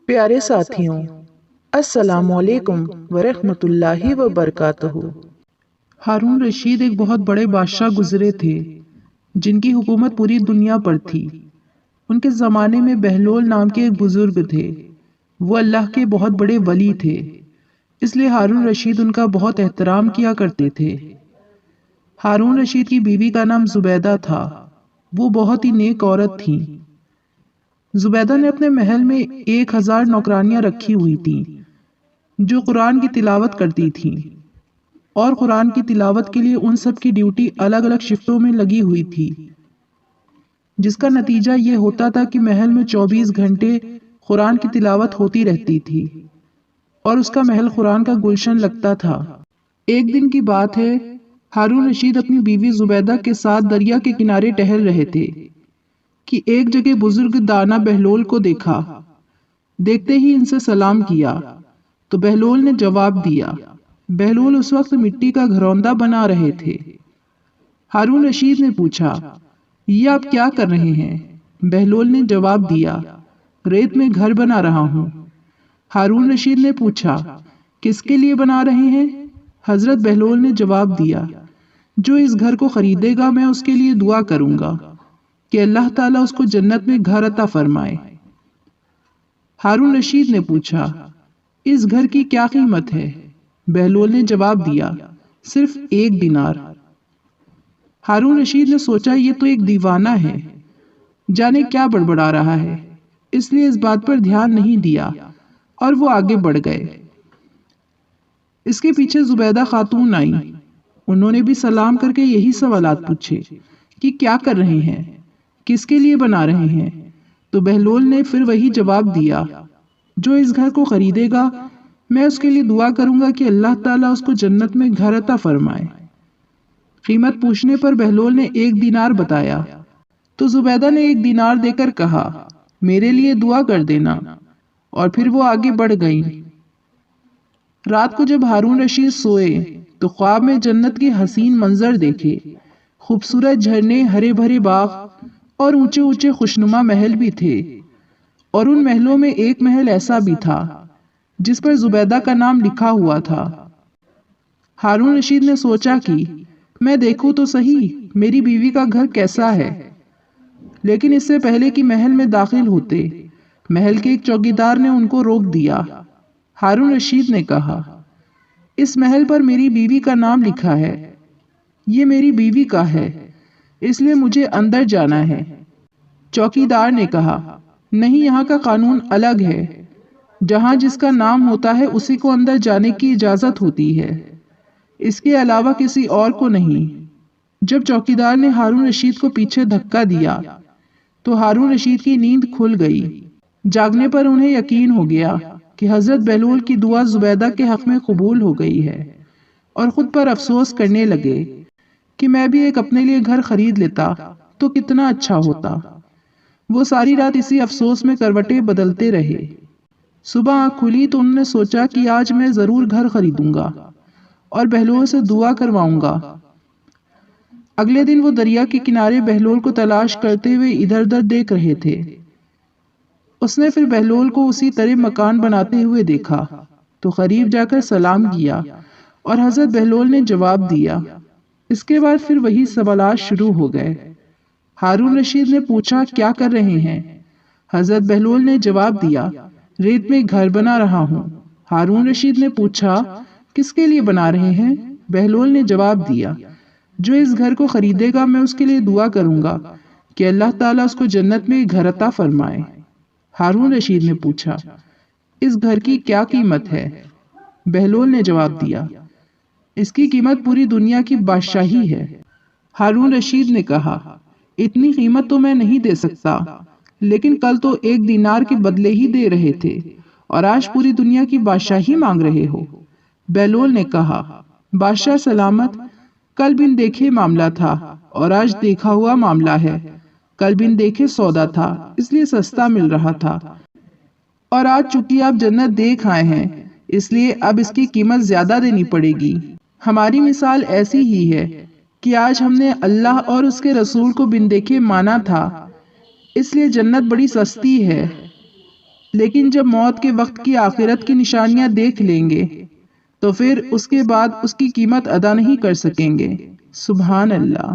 प्यारे साथियों, अस्सलामुअलैकुम वरहमतुल्लाहि वबरकातुहू। हारून रशीद एक बहुत बड़े बादशाह गुजरे थे जिनकी हुकूमत पूरी दुनिया पर थी। उनके ज़माने में बहलोल नाम के एक बुजुर्ग थे। वो अल्लाह के बहुत बड़े वली थे, इसलिए हारून रशीद उनका बहुत एहतराम किया करते थे। हारून रशीद की बीवी का नाम जुबैदा था। वो बहुत ही नेक औरत थी। जुबैदा ने अपने महल में 1000 नौकरानियां रखी हुई थीं जो कुरान की तिलावत करती थीं, और कुरान की तिलावत के लिए उन सब की ड्यूटी अलग अलग शिफ्टों में लगी हुई थी, जिसका नतीजा ये होता था कि महल में 24 घंटे कुरान की तिलावत होती रहती थी और उसका महल कुरान का गुलशन लगता था। एक दिन की बात है, हारून रशीद अपनी बीवी जुबैदा के साथ दरिया के किनारे टहल रहे थे कि एक जगह बुजुर्ग दाना बहलोल को देखा। देखते ही इनसे सलाम किया तो बहलोल ने जवाब दिया। बहलोल उस वक्त मिट्टी का घरौंदा बना रहे थे। हारून रशीद ने पूछा, ये आप क्या कर रहे हैं? बहलोल ने जवाब दिया, रेत में घर बना रहा हूँ। हारून रशीद ने पूछा, किसके लिए बना रहे हैं? हजरत बहलोल ने जवाब दिया, जो इस घर को खरीदेगा मैं उसके लिए दुआ करूंगा कि अल्लाह ताला उसको जन्नत में घर अता फरमाए। हारून रशीद ने पूछा, इस घर की क्या कीमत है? बहलोल ने जवाब दिया, सिर्फ 1 दिनार। हारून रशीद ने सोचा, ये तो एक दीवाना है, जाने क्या बड़बड़ा रहा है, इसलिए इस बात पर ध्यान नहीं दिया और वो आगे बढ़ गए। इसके पीछे जुबैदा खातून आई। उन्होंने भी सलाम करके यही सवालात पूछे कि क्या कर रहे हैं, किसके लिए बना रहे हैं? तो बहलोल ने फिर वही जवाब दिया, जो इस घर को खरीदेगा मैं उसके लिए दुआ करूंगा कि अल्लाह ताला उसको जन्नत में घर अता फरमाए। कीमत पूछने पर बहलोल ने 1 दिनार बताया तो जुबैदा ने 1 दिनार देकर कहा, मेरे लिए दुआ कर देना, और फिर वो आगे बढ़ गई। रात को जब हारून रशीद सोए तो ख्वाब में जन्नत के हसीन मंजर देखे। खूबसूरत झरने, हरे भरे बाग और ऊंचे ऊंचे खुशनुमा महल भी थे, और उन महलों में एक महल ऐसा भी था जिस पर जुबैदा का नाम लिखा हुआ था। हारून रशीद ने सोचा कि मैं देखूं तो सही मेरी बीवी का घर कैसा है, लेकिन इससे पहले कि महल में दाखिल होते, महल के एक चौकीदार ने उनको रोक दिया। हारून रशीद ने कहा, इस महल पर मेरी बीवी का नाम लिखा है, ये मेरी बीवी का है, इसलिए मुझे अंदर जाना है। चौकीदार ने कहा, नहीं, यहाँ का कानून अलग है, जहाँ जिसका नाम होता है उसी को अंदर जाने की इजाजत होती है, इसके अलावा किसी और को नहीं। जब चौकीदार ने हारून रशीद को पीछे धक्का दिया तो हारून रशीद की नींद खुल गई। जागने पर उन्हें यकीन हो गया कि हजरत बहलोल की दुआ जुबैदा के हक में कबूल हो गई है, और खुद पर अफसोस करने लगे कि मैं भी एक अपने लिए घर खरीद लेता तो कितना अच्छा होता। वो सारी रात इसी अफसोस में करवटें बदलते रहे। सुबह आँख खुली तो उन्होंने सोचा कि आज मैं जरूर घर खरीदूंगा और बहलोल से दुआ करवाऊंगा। अगले दिन वो दरिया के किनारे बहलोल को तलाश करते हुए इधर उधर देख रहे थे। उसने फिर बहलोल को उसी तरह मकान बनाते हुए देखा तो करीब जाकर सलाम किया और हजरत बहलोल ने जवाब दिया। इसके बाद फिर वही सवालात शुरू हो गए। हारून रशीद ने पूछा, क्या कर रहे हैं? हजरत बहलोल ने जवाब दिया, रेत में घर बना रहा हूँ। हारून रशीद ने पूछा, किसके लिए बना रहे हैं? बहलोल ने जवाब दिया, जो इस घर को खरीदेगा मैं उसके लिए दुआ करूंगा कि अल्लाह ताला उसको जन्नत में घर अता फरमाए। हारून रशीद ने पूछा, इस घर की क्या कीमत है? बहलोल ने जवाब दिया, इसकी कीमत पूरी दुनिया की बादशाही है। हारून रशीद ने कहा, इतनी कीमत तो मैं नहीं दे सकता, लेकिन कल तो 1 दिनार के बदले ही दे रहे थे और आज पूरी दुनिया की बादशाही मांग रहे हो। बहलोल ने कहा, बादशाह सलामत, कल बिन देखे मामला था और आज देखा हुआ मामला है। कल बिन देखे सौदा था, इसलिए सस्ता मिल रहा था, और आज चूंकि आप जन्नत देख आए हैं इसलिए अब इसकी कीमत ज्यादा देनी पड़ेगी। हमारी मिसाल ऐसी ही है कि आज हमने अल्लाह और उसके रसूल को बिन देखे माना था, इसलिए जन्नत बड़ी सस्ती है। لیکن جب موت کے وقت کی آخرت کی نشانیاں دیکھ لیں گے تو پھر اس کے بعد اس کی قیمت ادا نہیں کر سکیں گے۔ سبحان اللہ۔